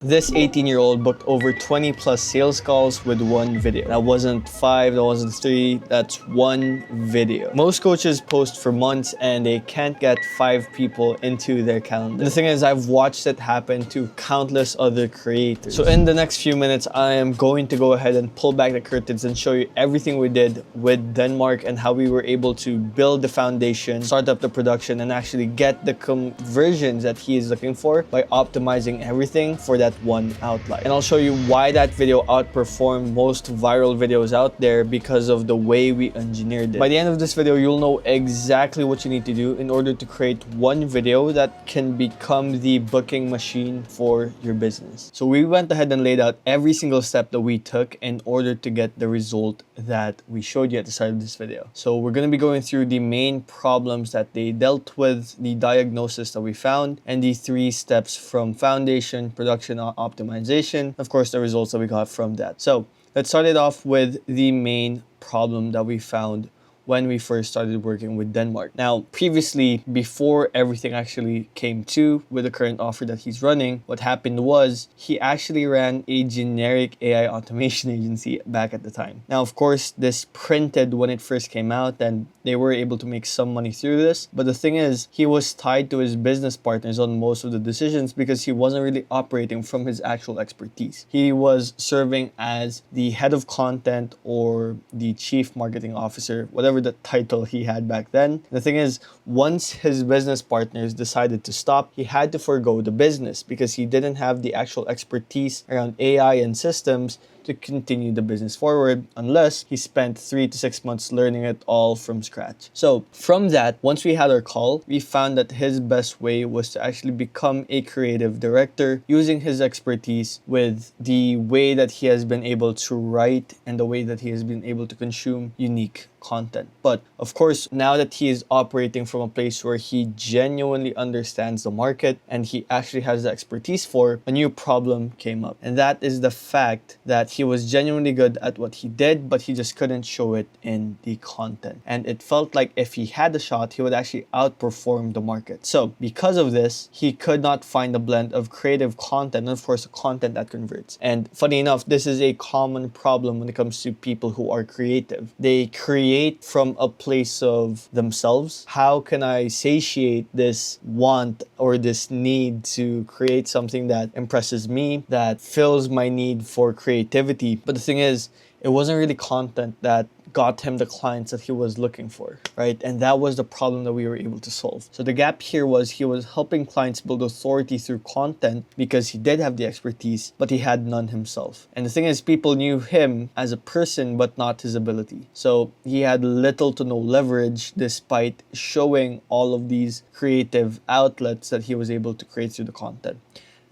This 18-year-old booked over 20 plus sales calls with one video. That wasn't 5, that wasn't 3, that's one video. Most coaches post for months and they can't get 5 people into their calendar. The thing is, I've watched it happen to countless other creators. So in the next few minutes, I am going to go ahead and pull back the curtains and show you everything we did with Denmark and how we were able to build the foundation, start up the production, and actually get the conversions that he is looking for by optimizing everything for that one outline. And I'll show you why that video outperformed most viral videos out there because of the way we engineered it. By the end of this video, you'll know exactly what you need to do in order to create one video that can become the booking machine for your business. So we went ahead and laid out every single step that we took in order to get the result that we showed you at the start of this video. So we're going to be going through the main problems that they dealt with, the diagnosis that we found, and the 3 steps from foundation, production, optimization, of course, the results that we got from that. So let's start it off with the main problem that we found when we first started working with Denmark. Now, previously, before everything actually came to with the current offer that he's running, what happened was he actually ran a generic AI automation agency back at the time. Now, of course, this printed when it first came out and they were able to make some money through this. But the thing is, he was tied to his business partners on most of the decisions because he wasn't really operating from his actual expertise. He was serving as the head of content or the chief marketing officer, whatever the title he had back then. The thing is, once his business partners decided to stop, he had to forego the business because he didn't have the actual expertise around AI and systems to continue the business forward unless he spent 3 to 6 months learning it all from scratch. So from that, once we had our call, we found that his best way was to actually become a creative director using his expertise with the way that he has been able to write and the way that he has been able to consume unique content. But of course, now that he is operating from a place where he genuinely understands the market and he actually has the expertise for, a new problem came up. And that is the fact that he was genuinely good at what he did, but he just couldn't show it in the content. And it felt like if he had a shot, he would actually outperform the market. So because of this, he could not find a blend of creative content and of course, content that converts. And funny enough, this is a common problem when it comes to people who are creative. They create from a place of themselves. How can I satiate this want or this need to create something that impresses me, that fills my need for creativity? But the thing is, it wasn't really content that got him the clients that he was looking for, right? And that was the problem that we were able to solve. So the gap here was he was helping clients build authority through content because he did have the expertise, but he had none himself. And the thing is, people knew him as a person, but not his ability. So he had little to no leverage despite showing all of these creative outlets that he was able to create through the content.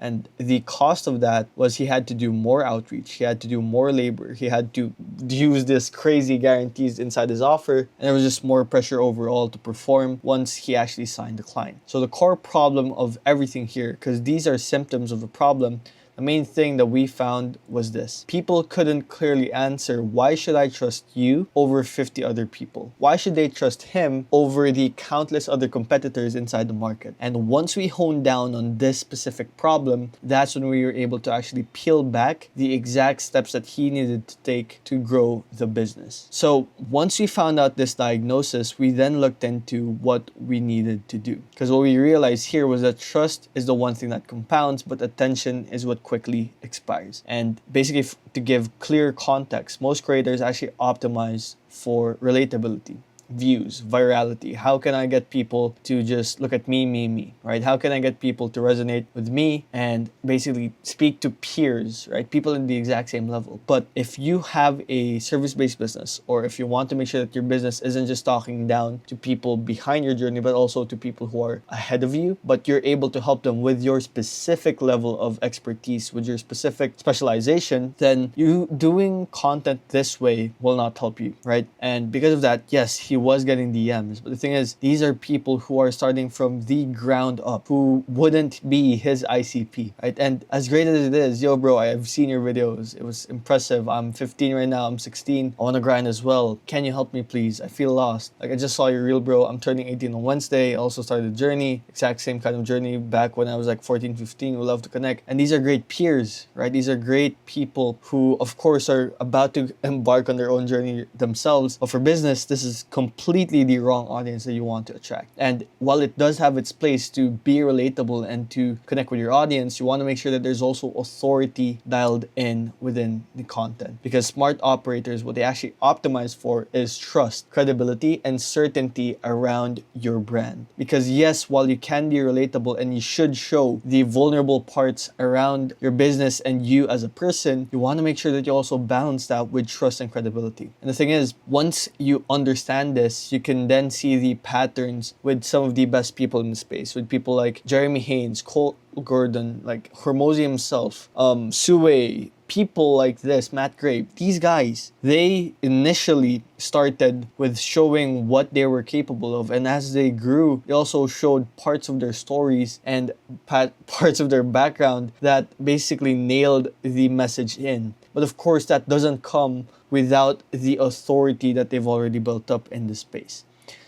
And the cost of that was he had to do more outreach, he had to do more labor, he had to use this crazy guarantees inside his offer, and there was just more pressure overall to perform once he actually signed the client. So the core problem of everything here, because these are symptoms of the problem, the main thing that we found was this. People couldn't clearly answer, why should I trust you over 50 other people? Why should they trust him over the countless other competitors inside the market? And once we honed down on this specific problem, that's when we were able to actually peel back the exact steps that he needed to take to grow the business. So once we found out this diagnosis, we then looked into what we needed to do. Because what we realized here was that trust is the one thing that compounds, but attention is what quickly expires. And basically, to give clear context, most creators actually optimize for relatability, views, virality. How can I get people to just look at me, right? How can I get people to resonate with me and basically speak to peers, right? People in the exact same level. But if you have a service-based business, or if you want to make sure that your business isn't just talking down to people behind your journey, but also to people who are ahead of you, but you're able to help them with your specific level of expertise, with your specific specialization, then you doing content this way will not help you, right? And because of that, yes, he was getting DMs. But the thing is, these are people who are starting from the ground up, who wouldn't be his ICP, right? And as great as it is, yo bro, I've seen your videos. It was impressive. I'm 15 right now. I'm 16. I want to grind as well. Can you help me please? I feel lost. Like, I just saw your reel, bro. I'm turning 18 on Wednesday. I also started a journey, exact same kind of journey back when I was like 14, 15. We love to connect. And these are great peers, right? These are great people who, of course, are about to embark on their own journey themselves. But for business, this is completely the wrong audience that you want to attract. And while it does have its place to be relatable and to connect with your audience, you want to make sure that there's also authority dialed in within the content. Because smart operators, what they actually optimize for is trust, credibility, and certainty around your brand. Because yes, while you can be relatable and you should show the vulnerable parts around your business and you as a person, you want to make sure that you also balance that with trust and credibility. And the thing is, once you understand this, you can then see the patterns with some of the best people in the space, with people like Jeremy Haynes, Cole Gordon, like Hormozy himself, Sue, people like this, Matt Gray. These guys, they initially started with showing what they were capable of, and as they grew, they also showed parts of their stories and parts of their background that basically nailed the message in. But of course, that doesn't come without the authority that they've already built up in the space.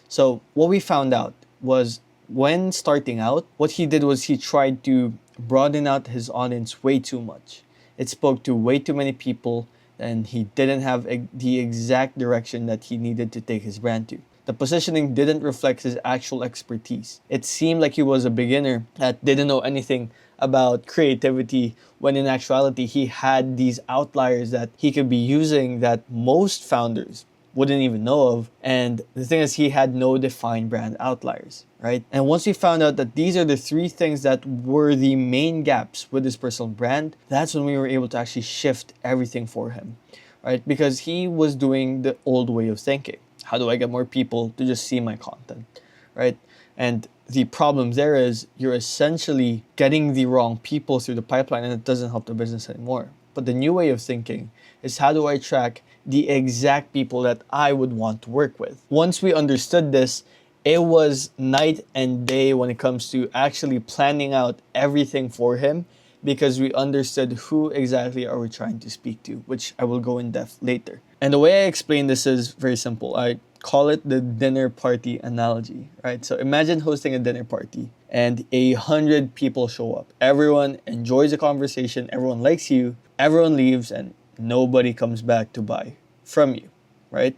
So what we found out was, when starting out, what he did was he tried to broaden out his audience way too much. It spoke to way too many people, and he didn't have the exact direction that he needed to take his brand to. The positioning didn't reflect his actual expertise. It seemed like he was a beginner that didn't know anything about creativity, when in actuality he had these outliers that he could be using that most founders wouldn't even know of. And the thing is, he had no defined brand outliers, right? And once we found out that these are the three things that were the main gaps with his personal brand, that's when we were able to actually shift everything for him, right? Because he was doing the old way of thinking. How do I get more people to just see my content, right? And the problem there is, you're essentially getting the wrong people through the pipeline, and it doesn't help the business anymore. But the new way of thinking is, how do I track the exact people that I would want to work with? Once we understood this, it was night and day when it comes to actually planning out everything for him, because we understood who exactly are we trying to speak to, which I will go in depth later. And the way I explain this is very simple. I call it the dinner party analogy, right? So imagine hosting a dinner party and 100 people show up. Everyone enjoys the conversation, everyone likes you, everyone leaves, and nobody comes back to buy from you, right?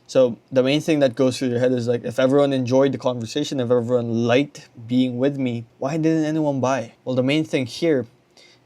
So the main thing that goes through your head is like, if everyone enjoyed the conversation, if everyone liked being with me, why didn't anyone buy? Well, the main thing here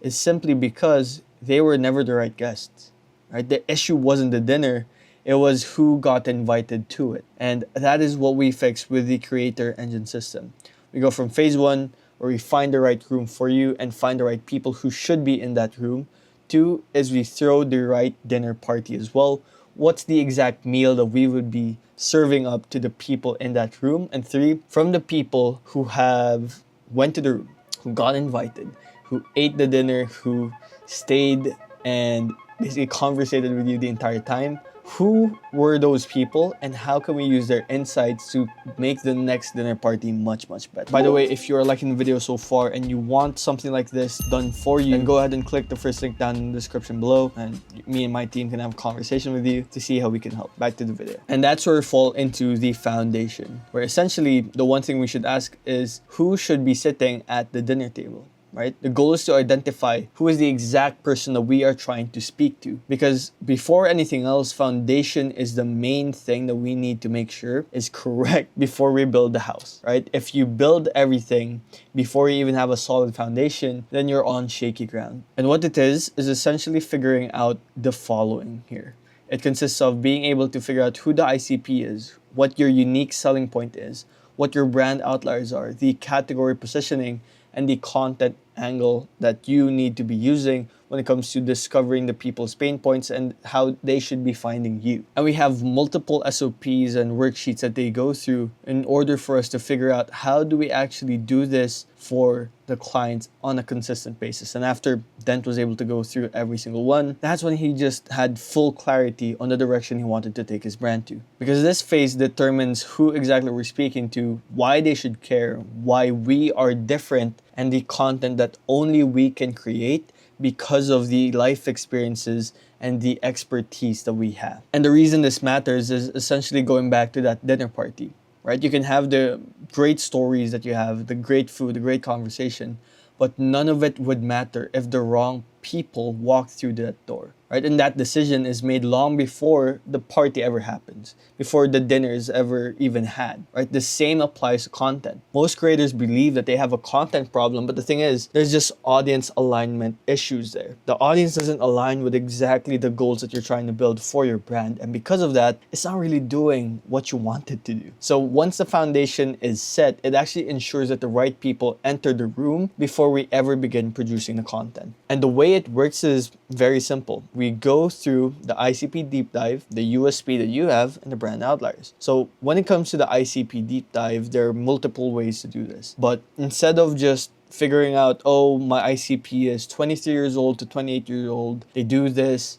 is simply because they were never the right guests, right? The issue wasn't the dinner, it was who got invited to it. And that is what we fix with the creator engine system. We go from phase one, where we find the right room for you and find the right people who should be in that room. Two is we throw the right dinner party as well. What's the exact meal that we would be serving up to the people in that room? And three, from the people who have went to the room, who got invited, who ate the dinner, who stayed and basically conversated with you the entire time, who were those people and how can we use their insights to make the next dinner party much, much better? By the way, if you're liking the video so far and you want something like this done for you, then go ahead and click the first link down in the description below, and me and my team can have a conversation with you to see how we can help. Back to the video. And that's where we fall into the foundation, where essentially the one thing we should ask is, who should be sitting at the dinner table? Right? The goal is to identify who is the exact person that we are trying to speak to. Because before anything else, foundation is the main thing that we need to make sure is correct before we build the house, right? If you build everything before you even have a solid foundation, then you're on shaky ground. And what it is essentially figuring out the following here. It consists of being able to figure out who the ICP is, what your unique selling point is, what your brand outliers are, the category positioning, and the content angle that you need to be using when it comes to discovering the people's pain points and how they should be finding you. And we have multiple SOPs and worksheets that they go through in order for us to figure out how do we actually do this for the clients on a consistent basis. And after Dent was able to go through every single one, that's when he just had full clarity on the direction he wanted to take his brand to. Because this phase determines who exactly we're speaking to, why they should care, why we are different, and the content that only we can create because of the life experiences and the expertise that we have. And the reason this matters is essentially going back to that dinner party, right? You can have the great stories that you have, the great food, the great conversation, but none of it would matter if the wrong people walk through that door, right? And that decision is made long before the party ever happens, before the dinner is ever even had, right? The same applies to content. Most creators believe that they have a content problem, but the thing is, there's just audience alignment issues there. The audience doesn't align with exactly the goals that you're trying to build for your brand, and because of that, it's not really doing what you want it to do. So once the foundation is set, it actually ensures that the right people enter the room before we ever begin producing the content. And the way it works is very simple. We go through the ICP deep dive, the USP that you have, and the brand outliers. So when it comes to the ICP deep dive, there are multiple ways to do this. But instead of just figuring out, oh, my ICP is 23 years old to 28 years old, they do this,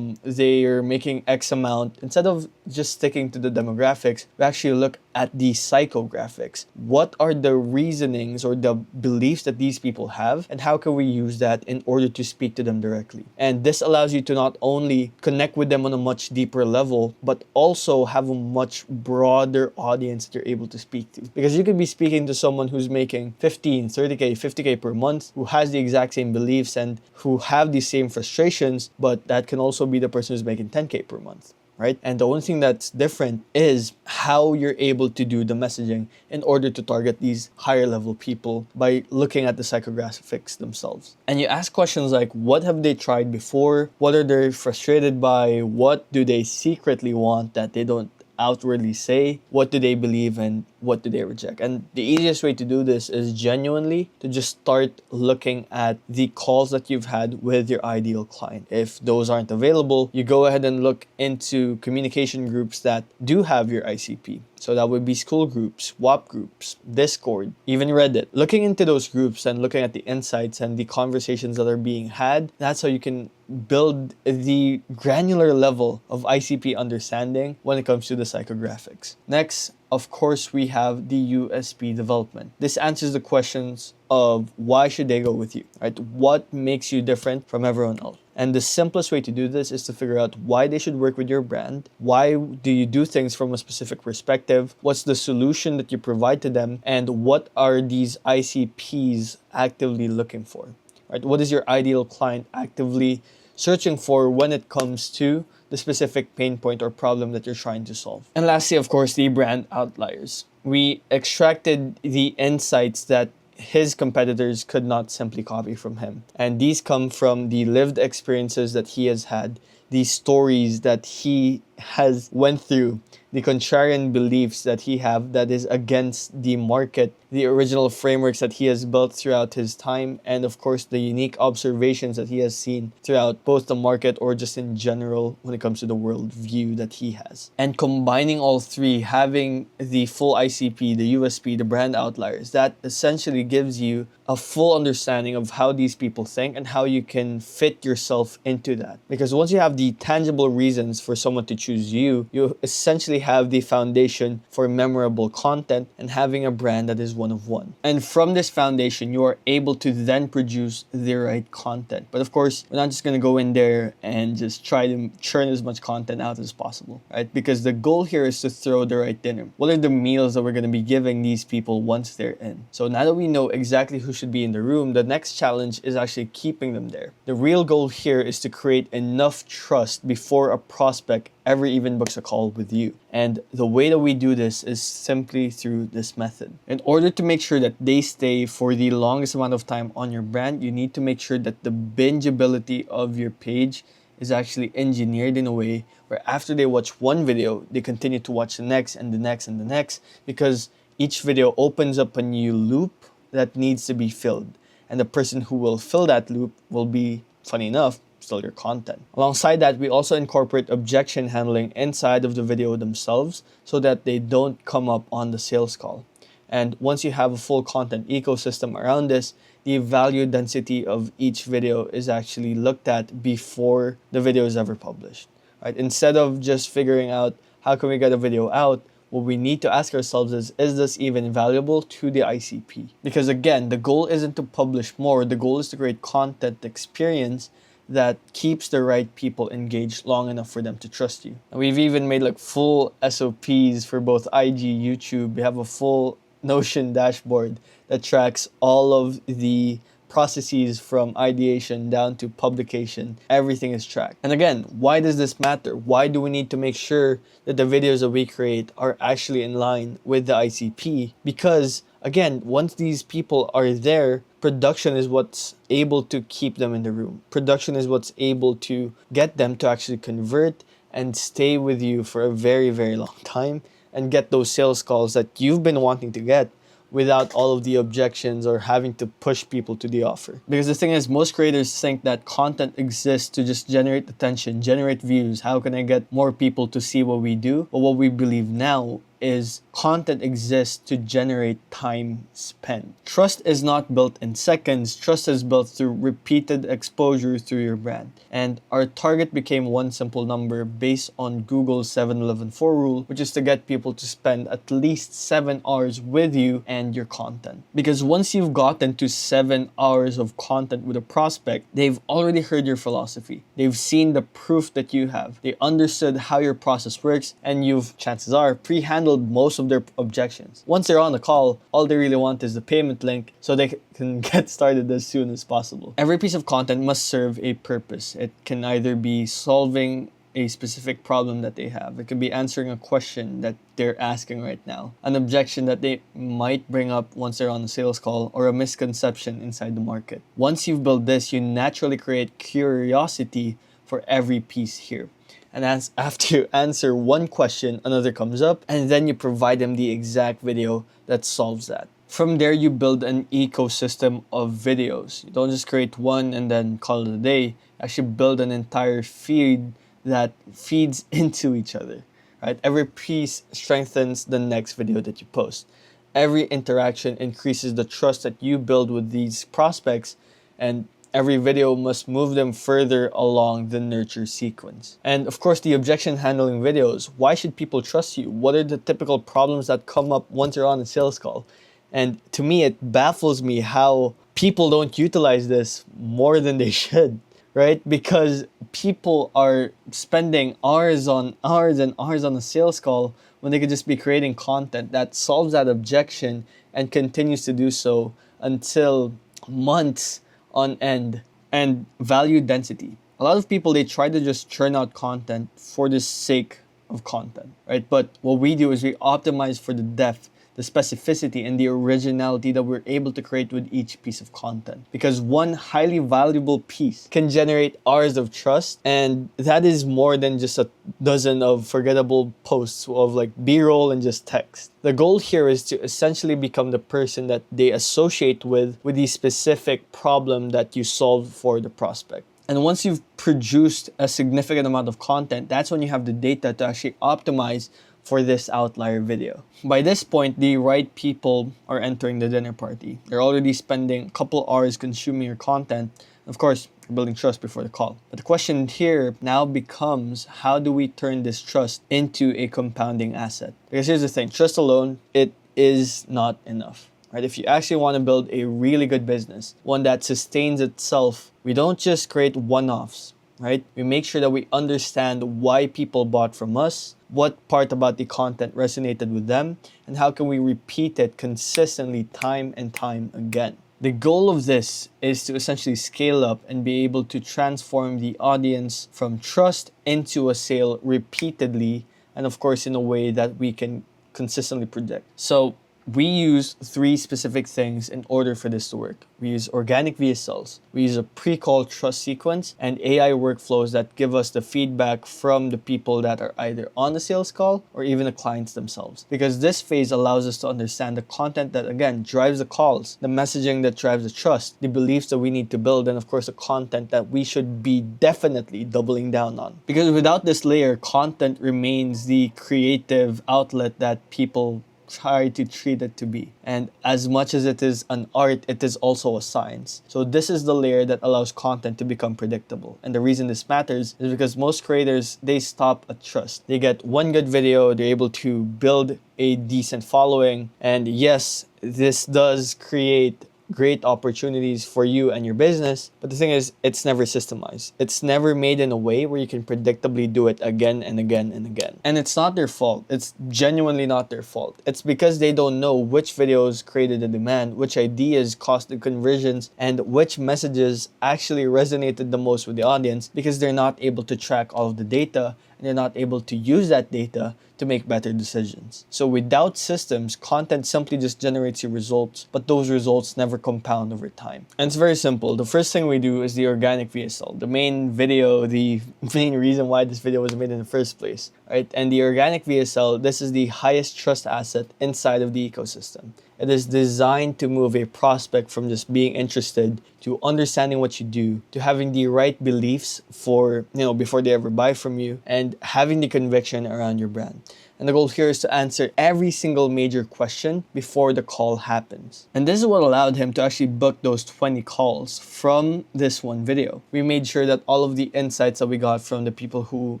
they are making X amount. Instead of just sticking to the demographics, we actually look at the psychographics. What are the reasonings or the beliefs that these people have, and how can we use that in order to speak to them directly? And this allows you to not only connect with them on a much deeper level, but also have a much broader audience that you're able to speak to. Because you could be speaking to someone who's making 15, 30K, 50K per month, who has the exact same beliefs and who have the same frustrations, but that can also be the person who's making 10K per month. Right? And the only thing that's different is how you're able to do the messaging in order to target these higher level people by looking at the psychographics themselves. And you ask questions like, what have they tried before? What are they frustrated by? What do they secretly want that they don't outwardly say? What do they believe and what do they reject? And the easiest way to do this is genuinely to just start looking at the calls that you've had with your ideal client. If those aren't available, you go ahead and look into communication groups that do have your ICP. So that would be school groups, WAP groups, Discord, even Reddit. Looking into those groups and looking at the insights and the conversations that are being had, that's how you can build the granular level of ICP understanding when it comes to the psychographics. Next, of course, we have the USP development. This answers the questions of why should they go with you, right? What makes you different from everyone else? And the simplest way to do this is to figure out why they should work with your brand. Why do you do things from a specific perspective? What's the solution that you provide to them? And what are these ICPs actively looking for? Right? What is your ideal client actively searching for when it comes to the specific pain point or problem that you're trying to solve? And lastly, of course, the brand outliers. We extracted the insights that his competitors could not simply copy from him. And these come from the lived experiences that he has had, the stories that he has went through, the contrarian beliefs that he have that is against the market, the original frameworks that he has built throughout his time, and of course the unique observations that he has seen throughout both the market or just in general when it comes to the world view that he has. And combining all three, having the full ICP, the USP, the brand outliers, that essentially gives you a full understanding of how these people think and how you can fit yourself into that. Because once you have the tangible reasons for someone to choose you, you essentially have the foundation for memorable content and having a brand that is one of one. And from this foundation, you are able to then produce the right content. But of course, we're not just going to go in there and just try to churn as much content out as possible, right? Because the goal here is to throw the right dinner. What are the meals that we're going to be giving these people once they're in? So now that we know exactly who should be in the room, the next challenge is actually keeping them there. The real goal here is to create enough trust before a prospect ever even books a call with you. And the way that we do this is simply through this method. In order to make sure that they stay for the longest amount of time on your brand, you need to make sure that the bingeability of your page is actually engineered in a way where after they watch one video, they continue to watch the next and the next and the next, because each video opens up a new loop that needs to be filled. And the person who will fill that loop will be funny enough, still your content. Alongside that, we also incorporate objection handling inside of the video themselves so that they don't come up on the sales call. And once you have a full content ecosystem around this, the value density of each video is actually looked at before the video is ever published. Right? Instead of just figuring out how can we get a video out, what we need to ask ourselves is this even valuable to the ICP? Because again, the goal isn't to publish more, the goal is to create content experience that keeps the right people engaged long enough for them to trust you. And we've even made like full SOPs for both IG, YouTube. We have a full Notion dashboard that tracks all of the processes from ideation down to publication. Everything is tracked. And again, why does this matter? Why do we need to make sure that the videos that we create are actually in line with the ICP? Because again, once these people are there, production is what's able to keep them in the room. Production is what's able to get them to actually convert and stay with you for a very, very long time and get those sales calls that you've been wanting to get without all of the objections or having to push people to the offer. Because the thing is, most creators think that content exists to just generate attention, generate views. How can I get more people to see what we do? But what we believe now is content exists to generate time spent. Trust is not built in seconds. Trust is built through repeated exposure through your brand. And our target became one simple number based on Google's 7-11-4 rule, which is to get people to spend at least 7 hours with you and your content. Because once you've gotten to 7 hours of content with a prospect, they've already heard your philosophy. They've seen the proof that you have. They understood how your process works, and you've, chances are, pre-handled most of their objections. Once they're on the call, all they really want is the payment link so they can get started as soon as possible. Every piece of content must serve a purpose. It can either be solving a specific problem that they have. It could be answering a question that they're asking right now, an objection that they might bring up once they're on the sales call, or a misconception inside the market. Once you've built this, you naturally create curiosity for every piece here. And as after you answer one question, another comes up, and then you provide them the exact video that solves that. From there, you build an ecosystem of videos. You don't just create one and then call it a day. You actually build an entire feed that feeds into each other, right? Every piece strengthens the next video that you post. Every interaction increases the trust that you build with these prospects, and every video must move them further along the nurture sequence. And of course, the objection handling videos. Why should people trust you? What are the typical problems that come up once you're on a sales call? And to me, it baffles me how people don't utilize this more than they should, right? Because people are spending hours on hours and hours on a sales call when they could just be creating content that solves that objection and continues to do so until months on end. And value density. A lot of people, they try to just churn out content for the sake of content, right? But what we do is we optimize for the depth, the specificity, and the originality that we're able to create with each piece of content. Because one highly valuable piece can generate hours of trust, and that is more than just a dozen of forgettable posts of like B-roll and just text. The goal here is to essentially become the person that they associate with the specific problem that you solve for the prospect. And once you've produced a significant amount of content, that's when you have the data to actually optimize for this outlier video. By this point, the right people are entering the dinner party. They're already spending a couple hours consuming your content. Of course, you're building trust before the call. But the question here now becomes, how do we turn this trust into a compounding asset? Because here's the thing, trust alone, it is not enough. Right? If you actually want to build a really good business, one that sustains itself, we don't just create one-offs, right? We make sure that we understand why people bought from us, what part about the content resonated with them, and how can we repeat it consistently time and time again. The goal of this is to essentially scale up and be able to transform the audience from trust into a sale repeatedly, and of course in a way that we can consistently predict. So we use three specific things in order for this to work. We use organic VSLs, we use a pre-call trust sequence, and AI workflows that give us the feedback from the people that are either on the sales call or even the clients themselves. Because this phase allows us to understand the content that, again, drives the calls, the messaging that drives the trust, the beliefs that we need to build, and of course the content that we should be definitely doubling down on. Because without this layer, content remains the creative outlet that people try to treat it to be. And as much as it is an art, it is also a science. So this is the layer that allows content to become predictable. And the reason this matters is because most creators, they stop at trust. They get one good video, they're able to build a decent following. And yes, this does create great opportunities for you and your business. But the thing is, it's never systemized. It's never made in a way where you can predictably do it again and again and again. And it's not their fault. It's genuinely not their fault. It's because they don't know which videos created the demand, which ideas caused the conversions, and which messages actually resonated the most with the audience, because they're not able to track all of the data and they're not able to use that data to make better decisions. So without systems, content simply just generates your results, but those results never compound over time. And it's very simple. The first thing we do is the organic VSL, the main video, the main reason why this video was made in the first place, right? And the organic VSL, this is the highest trust asset inside of the ecosystem. It is designed to move a prospect from just being interested to understanding what you do, to having the right beliefs for, before they ever buy from you, and having the conviction around your brand. And the goal here is to answer every single major question before the call happens. And this is what allowed him to actually book those 20 calls from this one video. We made sure that all of the insights that we got from the people who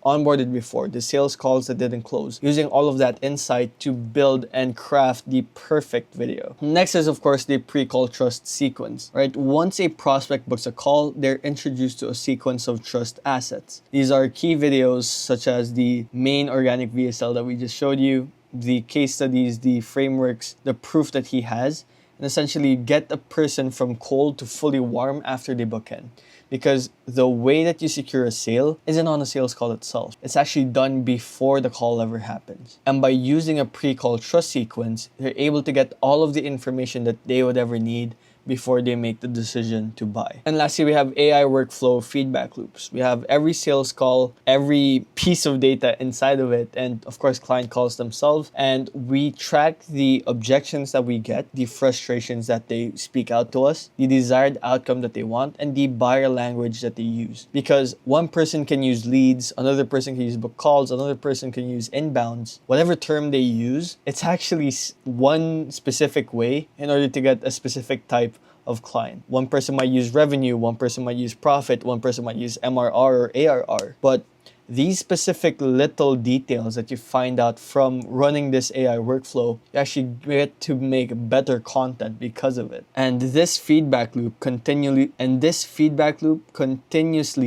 onboarded before, the sales calls that didn't close, using all of that insight to build and craft the perfect video. Next is, of course, the pre-call trust sequence, right? Once a prospect books a call, they're introduced to a sequence of trust assets. These are key videos such as the main organic VSL that we just showed you, the case studies, the frameworks, the proof that he has, and essentially get a person from cold to fully warm after they book in. Because the way that you secure a sale isn't on the sales call itself. It's actually done before the call ever happens. And by using a pre-call trust sequence, they're able to get all of the information that they would ever need before they make the decision to buy. And lastly, we have AI workflow feedback loops. We have every sales call, every piece of data inside of it, and of course, client calls themselves. And we track the objections that we get, the frustrations that they speak out to us, the desired outcome that they want, and the buyer language that they use. Because one person can use leads, another person can use book calls, another person can use inbounds. Whatever term they use, it's actually one specific way in order to get a specific type of client. One person might use revenue, one person might use profit, one person might use MRR or ARR. But these specific little details that you find out from running this AI workflow, you actually get to make better content because of it. And this feedback loop continuously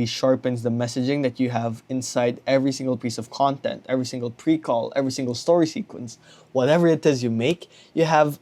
sharpens the messaging that you have inside every single piece of content, every single pre-call, every single story sequence. Whatever it is you make, you have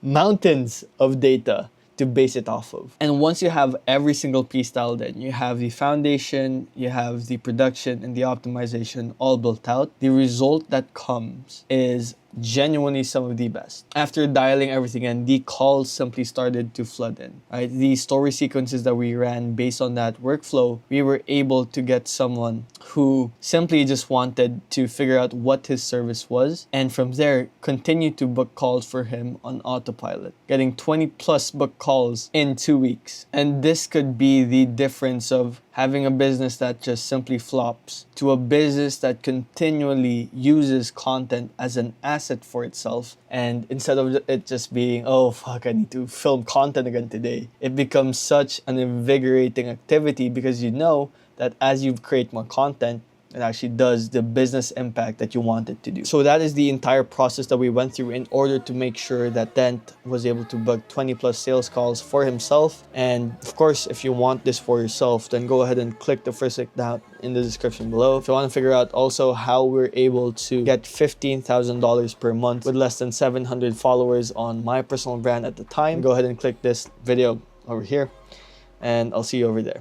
mountains of data to base it off of. And once you have every single piece dialed in, you have the foundation, you have the production and the optimization all built out, the result that comes is genuinely some of the best. After dialing everything in, the calls simply started to flood in, right? The story sequences that we ran based on that workflow, we were able to get someone who simply just wanted to figure out what his service was, and from there, continue to book calls for him on autopilot, getting 20 plus book calls in 2 weeks. And this could be the difference of having a business that just simply flops to a business that continually uses content as an asset for itself. And instead of it just being, oh fuck, I need to film content again today, it becomes such an invigorating activity because you know that as you create more content, it actually does the business impact that you want it to do. So that is the entire process that we went through in order to make sure that Dent was able to book 20 plus sales calls for himself. And of course, if you want this for yourself, then go ahead and click the first link down in the description below. If you want to figure out also how we're able to get $15,000 per month with less than 700 followers on my personal brand at the time, go ahead and click this video over here, and I'll see you over there.